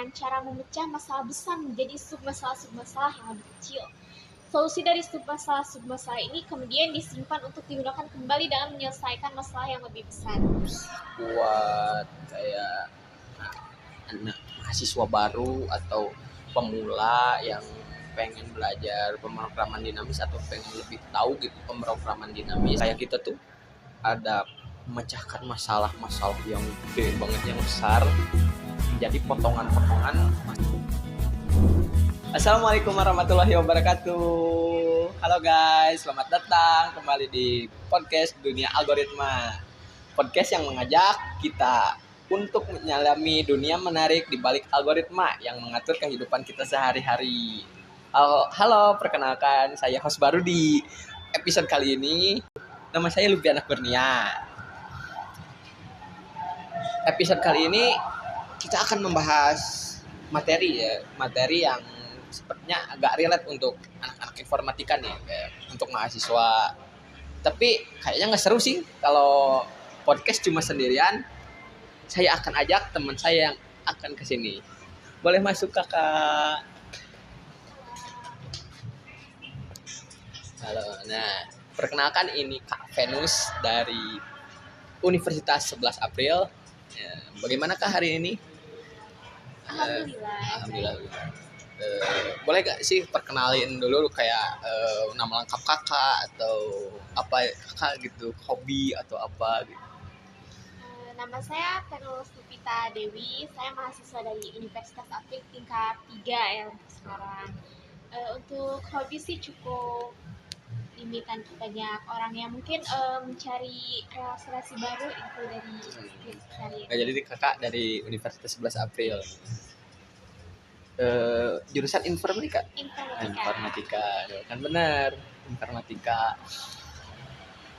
dengan cara memecah masalah besar menjadi submasalah-submasalah yang lebih kecil. Solusi dari submasalah ini kemudian disimpan untuk digunakan kembali dalam menyelesaikan masalah yang lebih besar. Buat kayak anak mahasiswa baru atau pemula yang pengen belajar pemrograman dinamis atau pengen lebih tahu gitu pemrograman dinamis, kayak kita tuh ada memecahkan masalah-masalah yang gede banget, yang besar menjadi potongan-potongan. Assalamualaikum warahmatullahi wabarakatuh. Halo guys, selamat datang kembali di podcast Dunia Algoritma. Podcast yang mengajak kita untuk menyelami dunia menarik di balik algoritma yang mengatur kehidupan kita sehari-hari. Halo, perkenalkan saya host baru di episode kali ini. Nama saya Lubiana Kurnia. Episode kali ini kita akan membahas materi yang sepertinya agak relate untuk anak-anak informatika nih, untuk mahasiswa. Tapi kayaknya nggak seru sih kalau podcast cuma sendirian. Saya akan ajak teman saya yang akan kesini. Boleh masuk kakak. Halo, nah perkenalkan ini Kak Venus dari Universitas 11 April. Ya, bagaimana Kak hari ini? Alhamdulillah. Boleh gak sih perkenalin dulu kayak nama lengkap kakak atau apa kakak gitu, hobi atau apa gitu? Nama saya Venus Lupita Dewi, saya mahasiswa dari Universitas Apik tingkat 3 ya untuk sekarang. Untuk hobi sih cukup limitan, banyak orang yang mungkin mencari relasi baru itu dari sekali. Nah, jadi kakak dari Universitas 11 April. Jurusan informatika. Informatika, kan benar, informatika.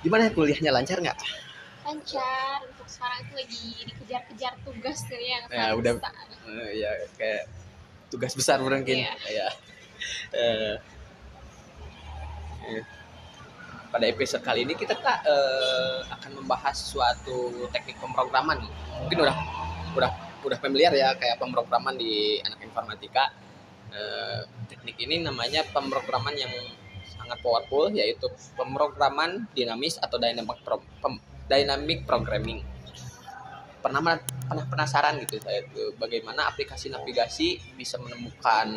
Gimana kuliahnya, lancar nggak? Lancar, untuk sekarang itu lagi dikejar-kejar tugas dari yang ya, udah besar. Ya kayak tugas besar mungkin. Ya. Pada episode kali ini kita akan membahas suatu teknik pemrograman. Mungkin udah familiar ya kayak pemrograman di anak informatika. Teknik ini namanya pemrograman yang sangat powerful, yaitu pemrograman dinamis atau dynamic programming. Pernah penasaran gitu saya tuh bagaimana aplikasi navigasi bisa menemukan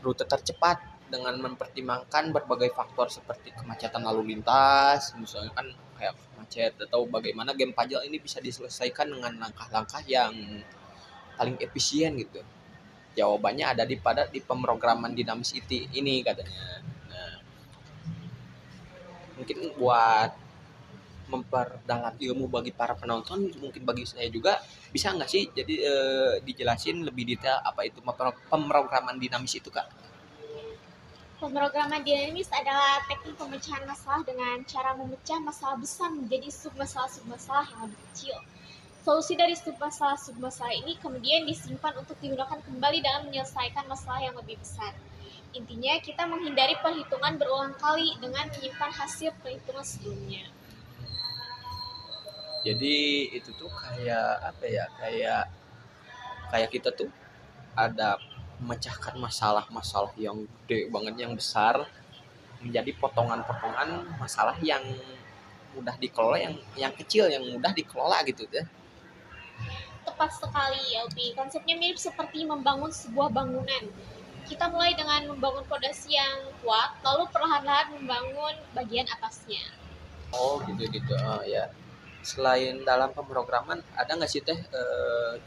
rute tercepat dengan mempertimbangkan berbagai faktor seperti kemacetan lalu lintas, misalnya kan kayak macet, atau bagaimana game puzzle ini bisa diselesaikan dengan langkah-langkah yang paling efisien gitu. Jawabannya ada di pemrograman dinamis ini katanya. Nah, mungkin buat memperdalam ilmu bagi para penonton, mungkin bagi saya juga bisa nggak sih jadi dijelasin lebih detail apa itu pemrograman dinamis itu Kak? Pemrograman dinamis adalah teknik pemecahan masalah dengan cara memecah masalah besar menjadi submasalah-submasalah yang lebih kecil. Solusi dari submasalah ini kemudian disimpan untuk digunakan kembali dalam menyelesaikan masalah yang lebih besar. Intinya kita menghindari perhitungan berulang kali dengan menyimpan hasil perhitungan sebelumnya. Jadi itu tuh kayak apa ya? Kayak kita tuh ada memecahkan masalah-masalah yang gede banget, yang besar menjadi potongan-potongan masalah yang mudah dikelola, yang kecil yang mudah dikelola gitu ya. Tepat sekali, Elbi. Konsepnya mirip seperti membangun sebuah bangunan. Kita mulai dengan membangun fondasi yang kuat, lalu perlahan-lahan membangun bagian atasnya. Oh gitu ya. Selain dalam pemrograman, ada nggak sih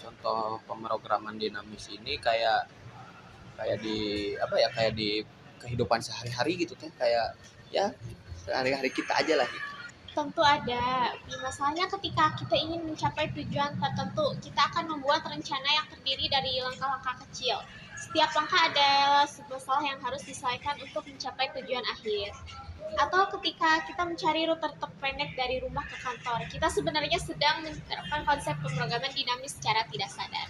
contoh pemrograman dinamis ini kayak di kayak di kehidupan sehari-hari gitu kayak ya sehari-hari kita aja lah gitu. Tentu ada. Masalahnya ketika kita ingin mencapai tujuan tertentu, kita akan membuat rencana yang terdiri dari langkah-langkah kecil. Setiap langkah adalah sebuah masalah yang harus diselesaikan untuk mencapai tujuan akhir. Atau ketika kita mencari rute terpendek dari rumah ke kantor, kita sebenarnya sedang menerapkan konsep pemrograman dinamis secara tidak sadar.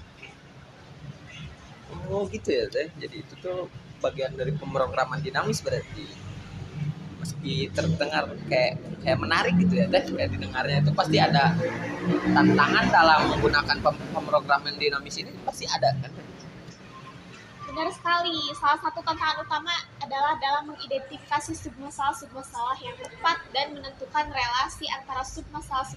Oh gitu ya teh. Jadi itu tuh bagian dari pemrograman dinamis berarti. Meski terdengar kayak menarik gitu ya teh, kayak didengarnya itu pasti ada tantangan dalam menggunakan pemrograman dinamis ini, pasti ada kan. Benar sekali. Salah satu tantangan utama adalah dalam mengidentifikasi submasalah yang tepat dan menentukan relasi antara submasalah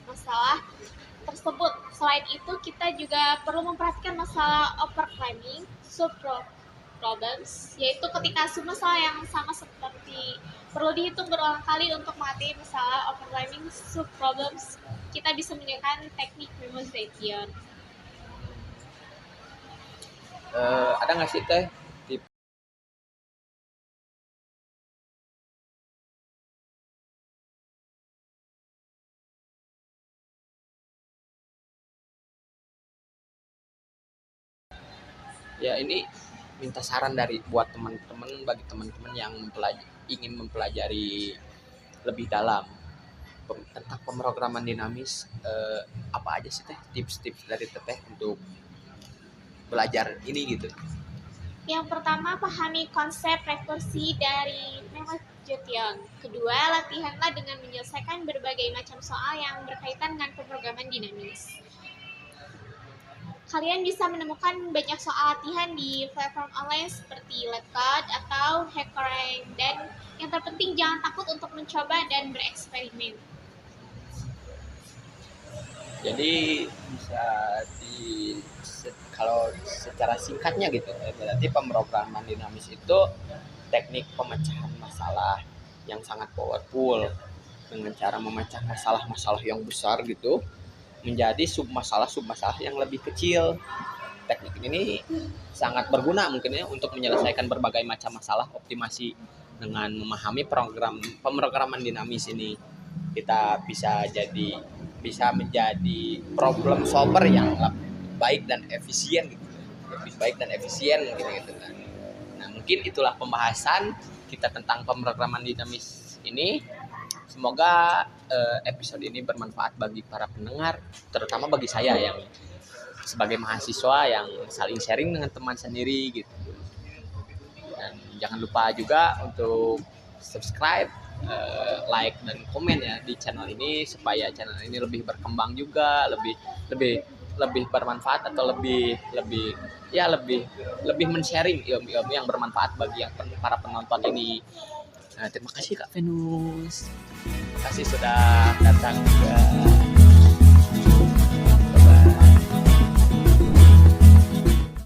tersebut. Selain itu, kita juga perlu memperhatikan masalah overclaiming, subproblems, yaitu ketika submasalah yang sama seperti perlu dihitung berulang kali untuk mengatasi masalah overclaiming subproblems. Kita bisa menggunakan teknik memoization. Ada nggak sih teh tips ya ini minta saran dari buat teman-teman bagi teman-teman yang ingin mempelajari lebih dalam tentang pemrograman dinamis, apa aja sih teh tips-tips dari teteh untuk belajar ini gitu. Yang pertama, pahami konsep rekursi dari memoization. Kedua, latihanlah dengan menyelesaikan berbagai macam soal yang berkaitan dengan pemrograman dinamis. Kalian bisa menemukan banyak soal latihan di platform online seperti LabCode atau HackerRank. Dan yang terpenting, jangan takut untuk mencoba dan bereksperimen. Jadi bisa kalau secara singkatnya gitu, berarti pemrograman dinamis itu teknik pemecahan masalah yang sangat powerful dengan cara memecah masalah-masalah yang besar gitu menjadi submasalah yang lebih kecil. Teknik ini sangat berguna mungkin ya untuk menyelesaikan berbagai macam masalah optimasi. Dengan memahami pemrograman dinamis ini, kita bisa menjadi problem solver yang baik dan efisien gitu. Lebih baik dan efisien gitu kan. Nah, mungkin itulah pembahasan kita tentang pemrograman dinamis ini. Semoga episode ini bermanfaat bagi para pendengar, terutama bagi saya yang sebagai mahasiswa yang saling sharing dengan teman sendiri gitu. Dan jangan lupa juga untuk subscribe, like dan komen ya di channel ini supaya channel ini lebih berkembang juga, lebih bermanfaat atau lebih men-sharing ilmu-ilmu yang bermanfaat bagi para penonton ini. Nah, terima kasih Kak Venus. Terima kasih sudah datang juga.